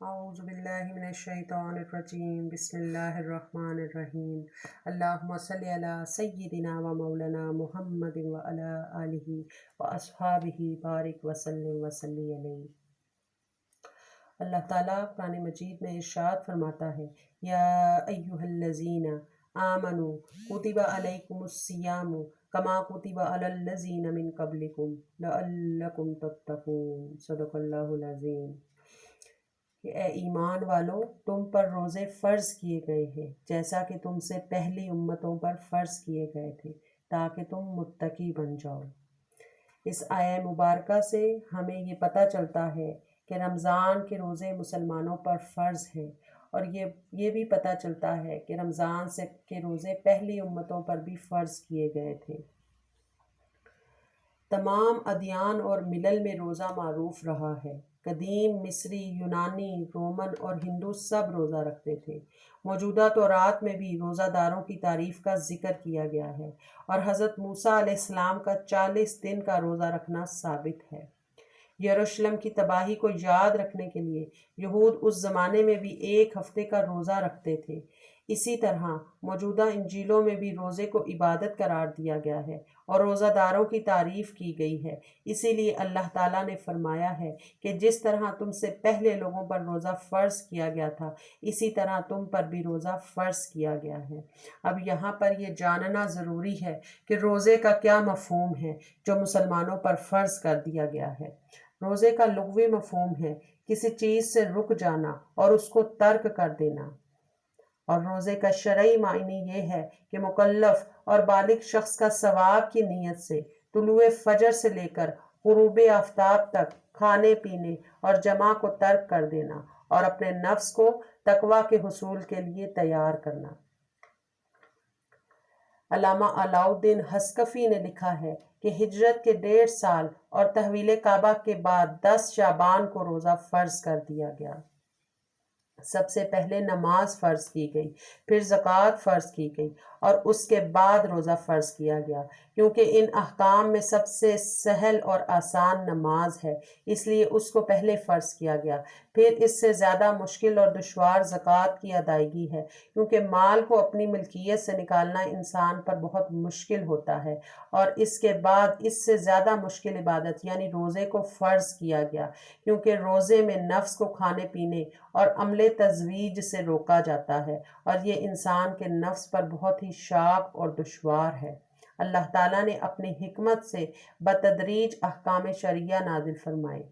اعوذ باللہ من الشیطان الرجیم بسم اللہ الرحمن الرحیم اللہم صلی علی سیدنا و مولانا محمد و علی آلہ و اصحابہ بارک وسلم وصلی علیہ۔ اللہ تعالیٰ قرآن مجید میں ارشاد فرماتا ہے، یا ایہا الذین آمنوا کتب علیکم الصیام کما کتب علی الذین من قبلکم لعلکم تتقون۔ صدق اللہ العظیم۔ کہ اے ایمان والو، تم پر روزے فرض کیے گئے ہیں جیسا کہ تم سے پہلی امتوں پر فرض کیے گئے تھے تاکہ تم متقی بن جاؤ۔ اس آیہ مبارکہ سے ہمیں یہ پتہ چلتا ہے کہ رمضان کے روزے مسلمانوں پر فرض ہیں، اور یہ بھی پتہ چلتا ہے کہ رمضان کے روزے پہلی امتوں پر بھی فرض کیے گئے تھے۔ تمام ادیان اور ملل میں روزہ معروف رہا ہے۔ قدیم مصری، یونانی، رومن اور ہندو سب روزہ رکھتے تھے۔ موجودہ تورات میں بھی روزہ داروں کی تعریف کا ذکر کیا گیا ہے، اور حضرت موسیٰ علیہ السلام کا 40 دن کا روزہ رکھنا ثابت ہے۔ یروشلم کی تباہی کو یاد رکھنے کے لیے یہود اس زمانے میں بھی 1 ہفتے کا روزہ رکھتے تھے۔ اسی طرح موجودہ انجیلوں میں بھی روزے کو عبادت قرار دیا گیا ہے اور روزہ داروں کی تعریف کی گئی ہے۔ اسی لیے اللہ تعالیٰ نے فرمایا ہے کہ جس طرح تم سے پہلے لوگوں پر روزہ فرض کیا گیا تھا، اسی طرح تم پر بھی روزہ فرض کیا گیا ہے۔ اب یہاں پر یہ جاننا ضروری ہے کہ روزے کا کیا مفہوم ہے جو مسلمانوں پر فرض کر دیا گیا ہے۔ روزے کا لغوی مفہوم ہے کسی چیز سے رک جانا اور اس کو ترک کر دینا، اور روزے کا شرعی معنی یہ ہے کہ مکلف اور بالغ شخص کا ثواب کی نیت سے طلوع فجر سے لے کر غروب آفتاب تک کھانے پینے اور جماع کو ترک کر دینا اور اپنے نفس کو تقویٰ کے حصول کے لیے تیار کرنا۔ علامہ علاء الدین حصکفی نے لکھا ہے کہ ہجرت کے 1.5 سال اور تحویل کعبہ کے بعد 10 شعبان کو روزہ فرض کر دیا گیا۔ سب سے پہلے نماز فرض کی گئی، پھر زکوٰۃ فرض کی گئی، اور اس کے بعد روزہ فرض کیا گیا، کیونکہ ان احکام میں سب سے سہل اور آسان نماز ہے، اس لیے اس کو پہلے فرض کیا گیا۔ پھر اس سے زیادہ مشکل اور دشوار زکوٰۃ کی ادائیگی ہے، کیونکہ مال کو اپنی ملکیت سے نکالنا انسان پر بہت مشکل ہوتا ہے، اور اس کے بعد اس سے زیادہ مشکل عبادت یعنی روزے کو فرض کیا گیا، کیونکہ روزے میں نفس کو کھانے پینے اور عمل تزویج سے روکا جاتا ہے، اور یہ انسان کے نفس پر بہت ہی شاق اور دشوار ہے۔ اللہ تعالیٰ نے اپنی حکمت سے بتدریج احکام شرعیہ نازل فرمائے۔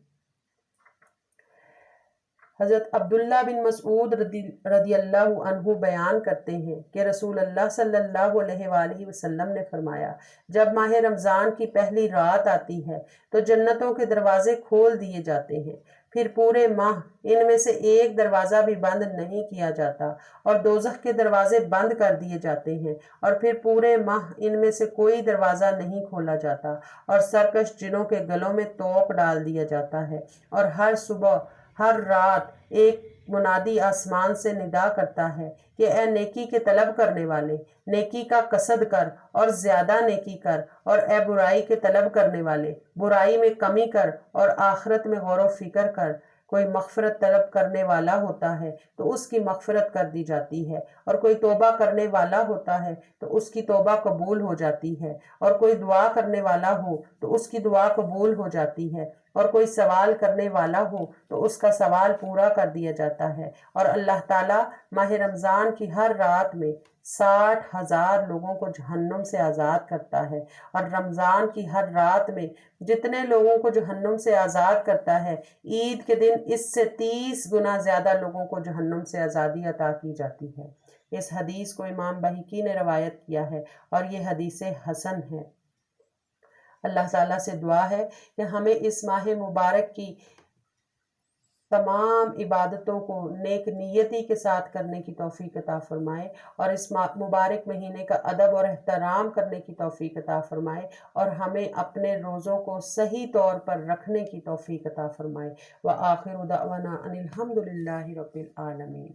حضرت عبداللہ بن مسعود رضی اللہ عنہ بیان کرتے ہیں کہ رسول اللہ صلی اللہ علیہ وآلہ وسلم نے فرمایا، جب ماہ رمضان کی پہلی رات آتی ہے تو جنتوں کے دروازے کھول دیے جاتے ہیں، پھر پورے ماہ ان میں سے ایک دروازہ بھی بند نہیں کیا جاتا، اور دوزخ کے دروازے بند کر دیے جاتے ہیں، اور پھر پورے ماہ ان میں سے کوئی دروازہ نہیں کھولا جاتا، اور سرکش جنوں کے گلوں میں توق ڈال دیا جاتا ہے، اور ہر صبح ہر رات ایک منادی آسمان سے ندا کرتا ہے کہ اے نیکی کے طلب کرنے والے، نیکی کا قصد کر اور زیادہ نیکی کر، اور اے برائی کے طلب کرنے والے، برائی میں کمی کر اور آخرت میں غور و فکر کر۔ کوئی مغفرت طلب کرنے والا ہوتا ہے تو اس کی مغفرت کر دی جاتی ہے، اور کوئی توبہ کرنے والا ہوتا ہے تو اس کی توبہ قبول ہو جاتی ہے، اور کوئی دعا کرنے والا ہو تو اس کی دعا قبول ہو جاتی ہے، اور کوئی سوال کرنے والا ہو تو اس کا سوال پورا کر دیا جاتا ہے، اور اللہ تعالیٰ ماہ رمضان کی ہر رات میں 60,000 لوگوں کو جہنم سے آزاد کرتا ہے، اور رمضان کی ہر رات میں جتنے لوگوں کو جہنم سے آزاد کرتا ہے، عید کے دن اس سے 30 گنا زیادہ لوگوں کو جہنم سے آزادی عطا کی جاتی ہے۔ اس حدیث کو امام بہقی نے روایت کیا ہے، اور یہ حدیث حسن ہے۔ اللہ تعالیٰ سے دعا ہے کہ ہمیں اس ماہ مبارک کی تمام عبادتوں کو نیک نیتی کے ساتھ کرنے کی توفیق عطا فرمائے، اور اس مبارک مہینے کا ادب اور احترام کرنے کی توفیق عطا فرمائے، اور ہمیں اپنے روزوں کو صحیح طور پر رکھنے کی توفیق عطا فرمائے۔ وآخر دعوانا ان الحمد للہ رب العالمین۔